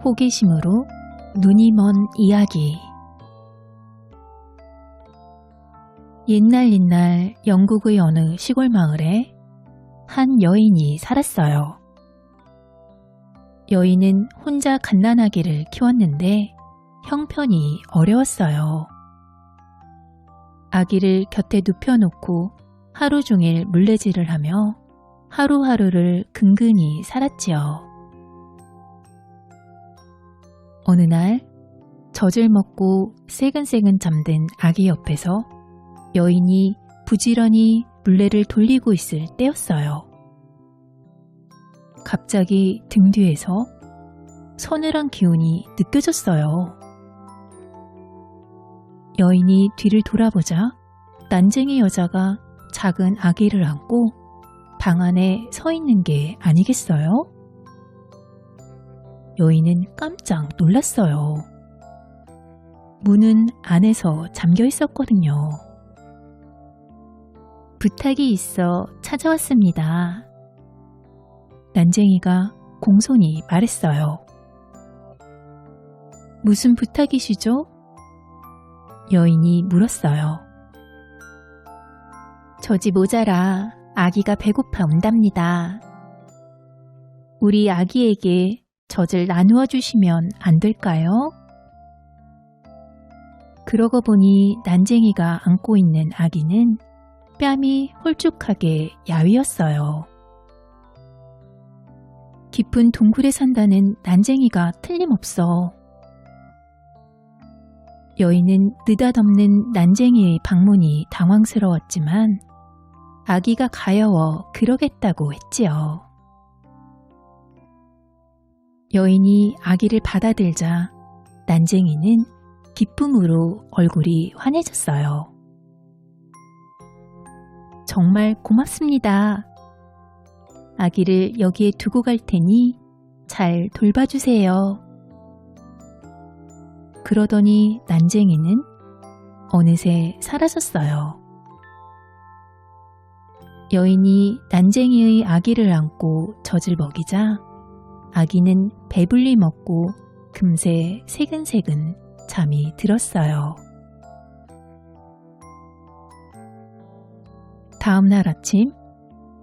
호기심으로 눈이 먼 이야기. 옛날 영국의 어느 시골 마을에 한 여인이 살았어요. 여인은 혼자 갓난아기를 키웠는데 형편이 어려웠어요. 아기를 곁에 눕혀놓고 하루 종일 물레질을 하며 하루하루를 근근히 살았지요. 어느 날 젖을 먹고 새근새근 잠든 아기 옆에서 여인이 부지런히 물레를 돌리고 있을 때였어요. 갑자기 등 뒤에서 서늘한 기운이 느껴졌어요. 여인이 뒤를 돌아보자 난쟁이 여자가 작은 아기를 안고 방 안에 서 있는 게 아니겠어요? 여인은 깜짝 놀랐어요. 문은 안에서 잠겨 있었거든요. 부탁이 있어 찾아왔습니다. 난쟁이가 공손히 말했어요. 무슨 부탁이시죠? 여인이 물었어요. 젖이 모자라 아기가 배고파 온답니다. 우리 아기에게 젖을 나누어 주시면 안 될까요? 그러고 보니 난쟁이가 안고 있는 아기는 뺨이 홀쭉하게 야위었어요. 깊은 동굴에 산다는 난쟁이가 틀림없어. 여인은 느닷없는 난쟁이의 방문이 당황스러웠지만 아기가 가여워 그러겠다고 했지요. 여인이 아기를 받아들자 난쟁이는 기쁨으로 얼굴이 환해졌어요. 정말 고맙습니다. 아기를 여기에 두고 갈 테니 잘 돌봐주세요. 그러더니 난쟁이는 어느새 사라졌어요. 여인이 난쟁이의 아기를 안고 젖을 먹이자 아기는 배불리 먹고 금세 새근새근 잠이 들었어요. 다음 날 아침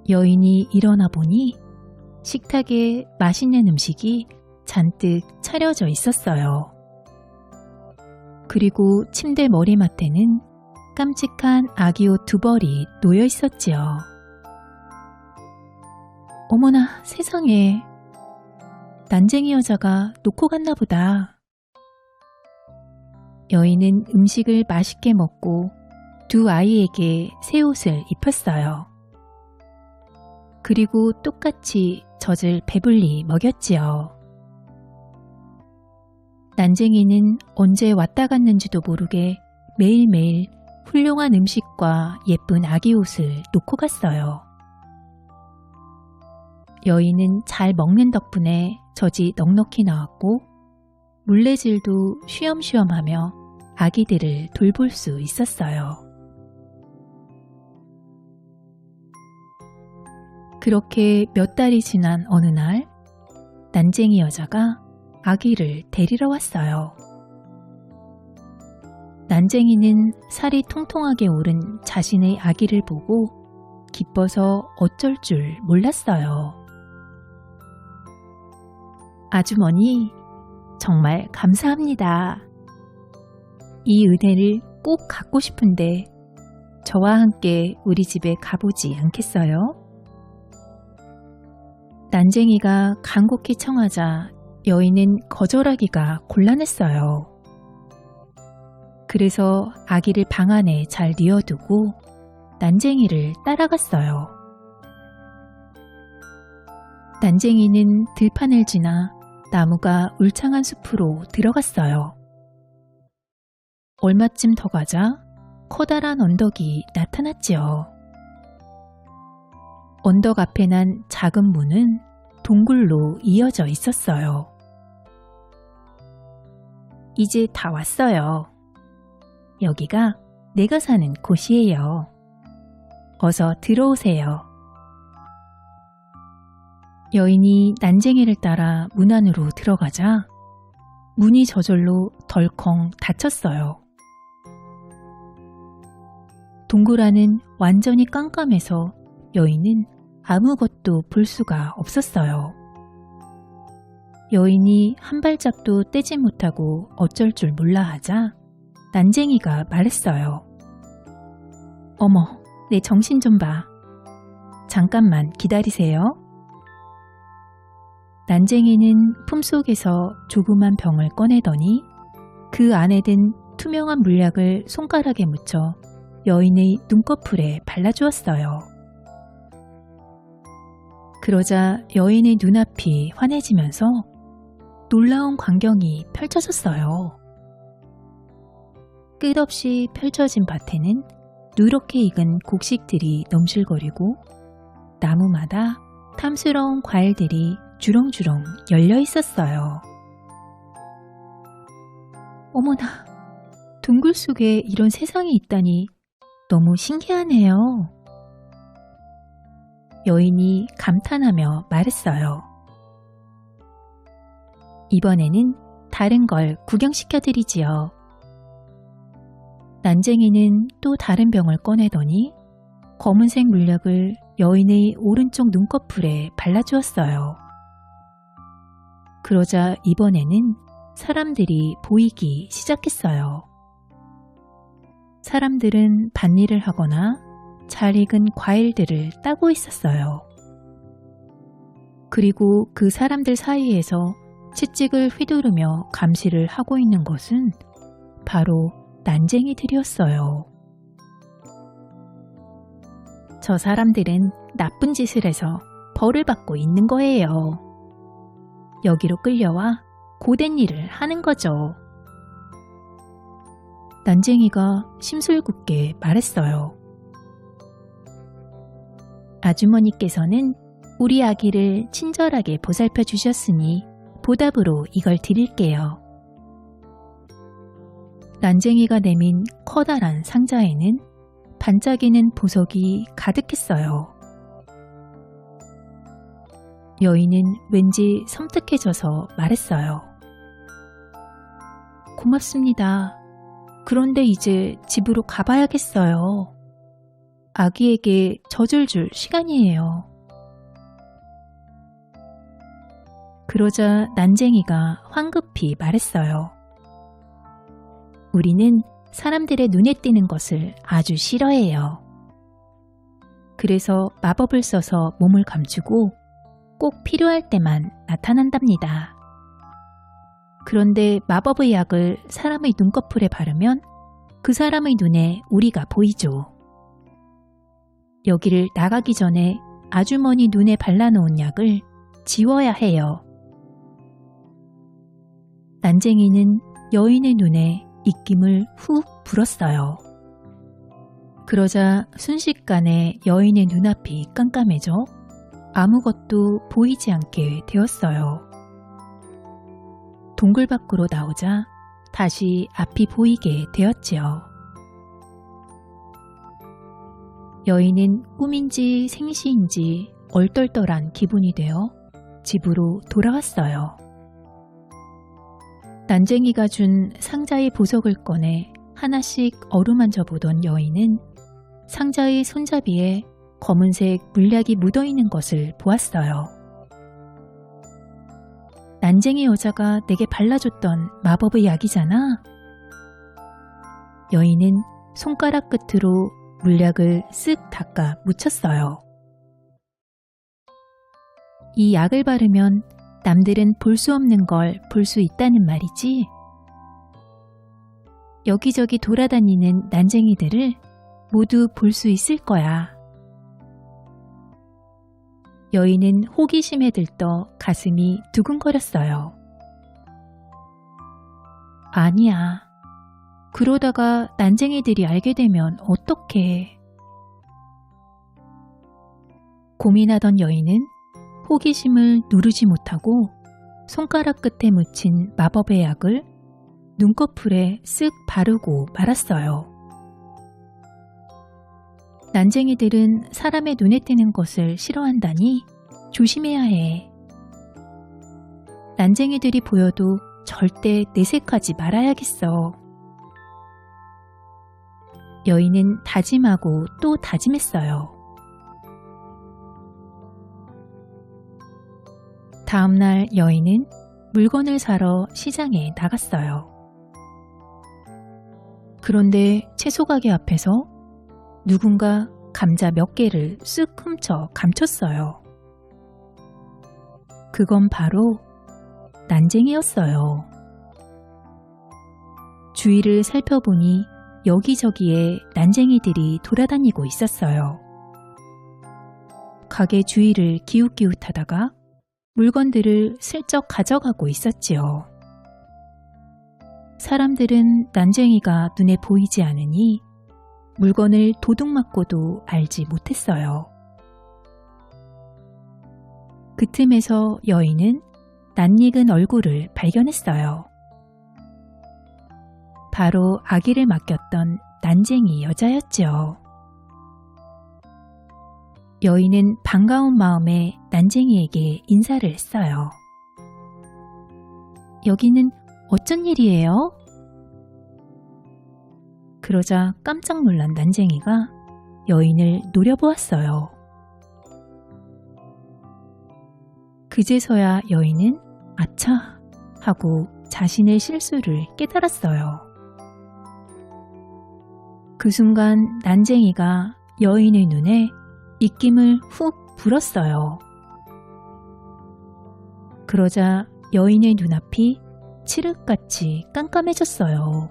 여인이 일어나 보니 식탁에 맛있는 음식이 잔뜩 차려져 있었어요. 그리고 침대 머리맡에는 깜찍한 아기 옷 2벌이 놓여 있었지요. 어머나 세상에, 난쟁이 여자가 놓고 갔나 보다. 여인은 음식을 맛있게 먹고 2 아이에게 새 옷을 입혔어요. 그리고 똑같이 젖을 배불리 먹였지요. 난쟁이는 언제 왔다 갔는지도 모르게 매일매일 훌륭한 음식과 예쁜 아기 옷을 놓고 갔어요. 여인은 잘 먹는 덕분에 젖이 넉넉히 나왔고 물레질도 쉬엄쉬엄 하며 아기들을 돌볼 수 있었어요. 그렇게 몇 달이 지난 어느 날 난쟁이 여자가 아기를 데리러 왔어요. 난쟁이는 살이 통통하게 오른 자신의 아기를 보고 기뻐서 어쩔 줄 몰랐어요. 아주머니, 정말 감사합니다. 이 은혜를 꼭 갖고 싶은데 저와 함께 우리 집에 가보지 않겠어요? 난쟁이가 간곡히 청하자 여인은 거절하기가 곤란했어요. 그래서 아기를 방 안에 잘 뉘어두고 난쟁이를 따라갔어요. 난쟁이는 들판을 지나 나무가 울창한 숲으로 들어갔어요. 얼마쯤 더 가자 커다란 언덕이 나타났지요. 언덕 앞에 난 작은 문은 동굴로 이어져 있었어요. 이제 다 왔어요. 여기가 내가 사는 곳이에요. 어서 들어오세요. 여인이 난쟁이를 따라 문 안으로 들어가자 문이 저절로 덜컹 닫혔어요. 동굴 안은 완전히 깜깜해서 여인은 아무것도 볼 수가 없었어요. 여인이 한 발짝도 떼지 못하고 어쩔 줄 몰라 하자 난쟁이가 말했어요. 어머, 내 정신 좀 봐. 잠깐만 기다리세요. 난쟁이는 품속에서 조그만 병을 꺼내더니 그 안에 든 투명한 물약을 손가락에 묻혀 여인의 눈꺼풀에 발라주었어요. 그러자 여인의 눈앞이 환해지면서 놀라운 광경이 펼쳐졌어요. 끝없이 펼쳐진 밭에는 누렇게 익은 곡식들이 넘실거리고 나무마다 탐스러운 과일들이 주렁주렁 열려 있었어요. 어머나, 동굴 속에 이런 세상이 있다니 너무 신기하네요. 여인이 감탄하며 말했어요. 이번에는 다른 걸 구경시켜드리지요. 난쟁이는 또 다른 병을 꺼내더니 검은색 물약을 여인의 오른쪽 눈꺼풀에 발라주었어요. 그러자 이번에는 사람들이 보이기 시작했어요. 사람들은 밭일을 하거나 잘 익은 과일들을 따고 있었어요. 그리고 그 사람들 사이에서 채찍을 휘두르며 감시를 하고 있는 것은 바로 난쟁이들이었어요. 저 사람들은 나쁜 짓을 해서 벌을 받고 있는 거예요. 여기로 끌려와 고된 일을 하는 거죠. 난쟁이가 심술궂게 말했어요. 아주머니께서는 우리 아기를 친절하게 보살펴 주셨으니 보답으로 이걸 드릴게요. 난쟁이가 내민 커다란 상자에는 반짝이는 보석이 가득했어요. 여인은 왠지 섬뜩해져서 말했어요. 고맙습니다. 그런데 이제 집으로 가봐야겠어요. 아기에게 젖을 줄 시간이에요. 그러자 난쟁이가 황급히 말했어요. 우리는 사람들의 눈에 띄는 것을 아주 싫어해요. 그래서 마법을 써서 몸을 감추고 꼭 필요할 때만 나타난답니다. 그런데 마법의 약을 사람의 눈꺼풀에 바르면 그 사람의 눈에 우리가 보이죠. 여기를 나가기 전에 아주머니 눈에 발라놓은 약을 지워야 해요. 난쟁이는 여인의 눈에 입김을 훅 불었어요. 그러자 순식간에 여인의 눈앞이 깜깜해져 아무것도 보이지 않게 되었어요. 동굴 밖으로 나오자 다시 앞이 보이게 되었지요. 여인은 꿈인지 생시인지 얼떨떨한 기분이 되어 집으로 돌아왔어요. 난쟁이가 준 상자의 보석을 꺼내 하나씩 어루만져 보던 여인은 상자의 손잡이에 검은색 물약이 묻어있는 것을 보았어요. 난쟁이 여자가 내게 발라줬던 마법의 약이잖아. 여인은 손가락 끝으로 물약을 쓱 닦아 묻혔어요. 이 약을 바르면 남들은 볼 수 없는 걸 볼 수 있다는 말이지. 여기저기 돌아다니는 난쟁이들을 모두 볼 수 있을 거야. 여인은 호기심에 들떠 가슴이 두근거렸어요. 아니야. 그러다가 난쟁이들이 알게 되면 어떡해. 고민하던 여인은 호기심을 누르지 못하고 손가락 끝에 묻힌 마법의 약을 눈꺼풀에 쓱 바르고 말았어요. 난쟁이들은 사람의 눈에 띄는 것을 싫어한다니 조심해야 해. 난쟁이들이 보여도 절대 내색하지 말아야겠어. 여인은 다짐하고 또 다짐했어요. 다음날 여인은 물건을 사러 시장에 나갔어요. 그런데 채소 가게 앞에서 누군가 감자 몇 개를 쓱 훔쳐 감췄어요. 그건 바로 난쟁이였어요. 주위를 살펴보니 여기저기에 난쟁이들이 돌아다니고 있었어요. 가게 주위를 기웃기웃하다가 물건들을 슬쩍 가져가고 있었지요. 사람들은 난쟁이가 눈에 보이지 않으니 물건을 도둑맞고도 알지 못했어요. 그 틈에서 여인은 낯익은 얼굴을 발견했어요. 바로 아기를 맡겼던 난쟁이 여자였지요. 여인은 반가운 마음에 난쟁이에게 인사를 했어요. 여기는 어쩐 일이에요? 그러자 깜짝 놀란 난쟁이가 여인을 노려보았어요. 그제서야 여인은 아차 하고 자신의 실수를 깨달았어요. 그 순간 난쟁이가 여인의 눈에 입김을 훅 불었어요. 그러자 여인의 눈앞이 칠흑같이 깜깜해졌어요.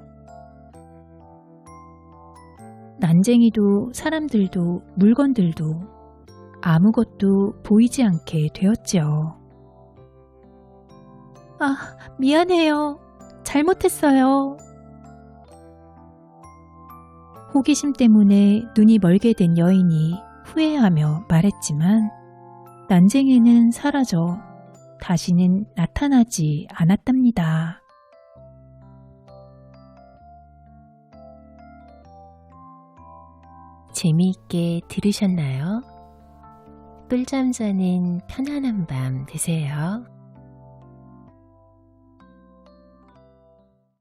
난쟁이도 사람들도 물건들도 아무것도 보이지 않게 되었지요. 아, 미안해요. 잘못했어요. 호기심 때문에 눈이 멀게 된 여인이 후회하며 말했지만 난쟁이는 사라져 다시는 나타나지 않았답니다. 재미있게 들으셨나요? 꿀잠 자는 편안한 밤 되세요.